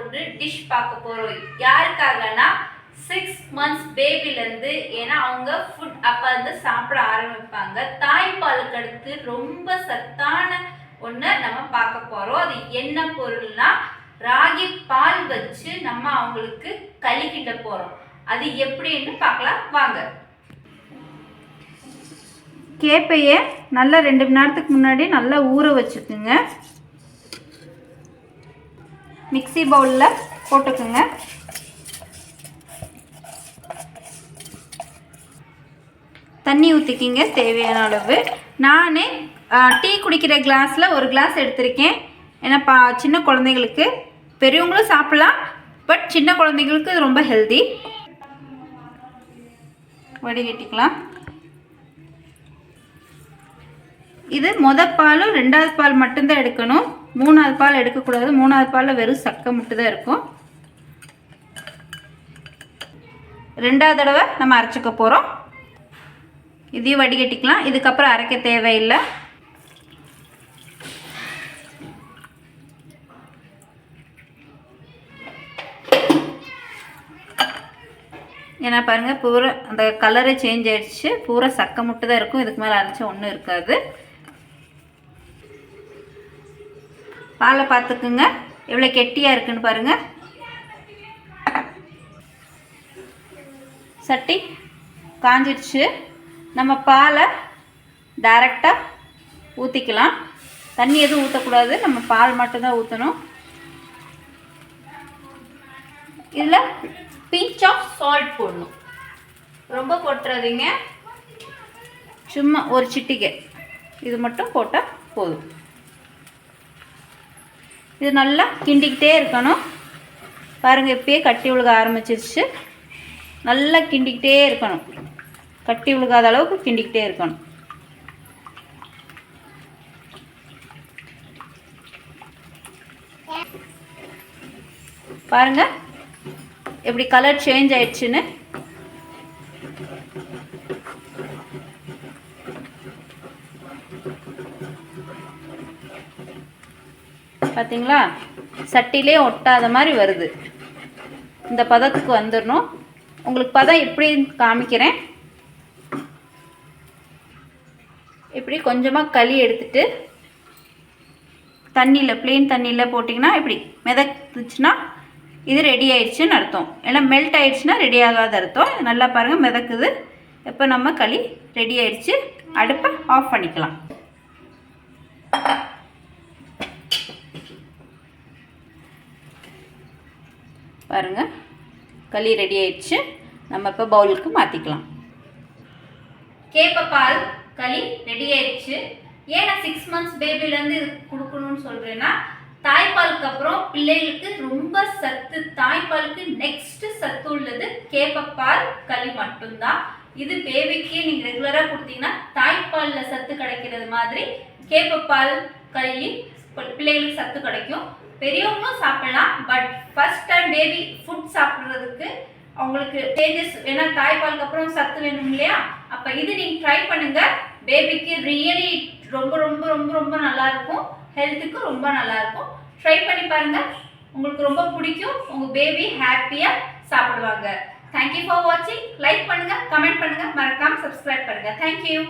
ஒரு டிஷ் பார்க்க போறோம். யாருக்காகனா 6 months பேபிலேருந்து, ஏன்னா அவங்க ஃபுட் அப்போ வந்து சாப்பிட ஆரம்பிப்பாங்க. தாய்ப்பாலுக்கு அடுத்து ரொம்ப சத்தான ஒன்று நம்ம பார்க்க போகிறோம். அது என்ன பொருள்னா ராகி பால் வச்சு நம்ம அவங்களுக்கு களி கிட்ட போகிறோம். அது எப்படின்னு பார்க்கலாம் வாங்க. கேப்பையை நல்லா 2 மணி நேரத்துக்கு முன்னாடி நல்லா ஊற வச்சுக்குங்க. மிக்ஸி பவுலில் போட்டுக்குங்க. தண்ணி ஊற்றிக்கிங்க தேவையான அளவு. நான் டீ குடிக்கிற கிளாஸில் ஒரு கிளாஸ் எடுத்திருக்கேன். ஏன்னா சின்ன குழந்தைங்களுக்கு, பெரியவங்களும் சாப்பிட்லாம், பட் சின்ன குழந்தைங்களுக்கு இது ரொம்ப ஹெல்தி. வடிகட்டிக்கலாம். இது பாலும் 2வது பால் மட்டும்தான் எடுக்கணும். 3வது பால் எடுக்கக்கூடாது. 3வது பாலில் வெறும் சக்கை மட்டும் தான் இருக்கும். 2வது தடவை நம்ம அரைச்சிக்க போகிறோம். இதையும் வடிகட்டிக்கலாம். இதுக்கப்புறம் அரைக்க தேவையில்லை. ஏன்னா பாருங்கள், பூரா அந்த கலரே சேஞ்ச் ஆகிடுச்சு. பூரா சக்கை மட்டும் தான் இருக்கும். இதுக்கு மேலே அரைச்சா ஒன்றும் இருக்காது. பாலை பார்த்துக்குங்க எவ்வளோ கெட்டியாக இருக்குன்னு பாருங்கள். சட்டி காஞ்சிடுச்சு. நம்ம பாலை டைரெக்டாக ஊற்றிக்கலாம். தண்ணி எதுவும் ஊற்றக்கூடாது, நம்ம பால் மட்டும்தான் ஊற்றணும். இதில் பிஞ்ச் ஆஃப் சால்ட் போடணும். ரொம்ப போட்டுறாதீங்க, சும்மா ஒரு சிட்டிகை இது மட்டும் போட்டால் போதும். இது நல்லா கிண்டிக்கிட்டே இருக்கணும். பாருங்கள், இப்பயே கட்டி விழுக ஆரம்பிச்சிருச்சு. நல்லா கிண்டிக்கிட்டே இருக்கணும். கட்டி விழுகாத அளவுக்கு கிண்டிக்கிட்டே இருக்கணும். பாருங்கள் எப்படி கலர் சேஞ்ச் ஆயிடுச்சுன்னு. பார்த்தீங்களா, சட்டிலே ஒட்டாத மாதிரி வருது. இந்த பதத்துக்கு வந்துடணும். உங்களுக்கு பதம் எப்படின்னு காமிக்கிறேன். இப்படி கொஞ்சமாக களி எடுத்துட்டு தண்ணியில், ப்ளெயின் தண்ணியில் போட்டிங்கன்னா இப்படி மிதக்குச்சுன்னா இது ரெடி ஆயிடுச்சுன்னு அர்த்தம். ஏன்னா மெல்ட் ஆயிடுச்சுன்னா ரெடி ஆகாத அர்த்தம். நல்லா பாருங்கள், மிதக்குது. இப்போ நம்ம களி ரெடி ஆயிடுச்சு. அடுப்பை ஆஃப் பண்ணிக்கலாம். பாருங்கள், களி ரெடி ஆயிடுச்சு. நம்ம இப்போ பவுலுக்கு மாற்றிக்கலாம். கேப்பப்பால் களி ரெடி ஆயிடுச்சு. ஏன்னா 6 months பேபிலேருந்து இது கொடுக்கணும்னு சொல்கிறேன்னா, தாய்ப்பாலுக்கு அப்புறம் பிள்ளைகளுக்கு ரொம்ப சத்து. தாய்ப்பாலுக்கு நெக்ஸ்ட் சத்து உள்ளது கேப்பப்பால் களி மட்டும்தான். இது பேபிக்கு நீங்கள் ரெகுலராக கொடுத்தீங்கன்னா தாய்ப்பாலில் சத்து கிடைக்கிறது மாதிரி கேப்பப்பால் களி பிள்ளைகளுக்கு சத்து கிடைக்கும். பெரியவங்களும் சாப்பிடலாம், but first time baby food சாப்பிட்றதுக்கு அவங்களுக்கு சேஞ்சஸ், ஏன்னா தாய்ப்பாலுக்கு அப்புறம் சத்து வேணும் இல்லையா? அப்போ இது நீங்கள் ட்ரை பண்ணுங்கள். பேபிக்கு ரியலி ரொம்ப ரொம்ப ரொம்ப ரொம்ப நல்லாயிருக்கும். ஹெல்த்துக்கு ரொம்ப நல்லாயிருக்கும். ட்ரை பண்ணி பாருங்கள், உங்களுக்கு ரொம்ப பிடிக்கும். உங்கள் பேபி ஹாப்பியாக சாப்பிடுவாங்க. தேங்க்யூ ஃபார் வாட்சிங். லைக் பண்ணுங்கள், கமெண்ட் பண்ணுங்கள், மறக்காமல் சப்ஸ்கிரைப் பண்ணுங்கள். தேங்க்யூ.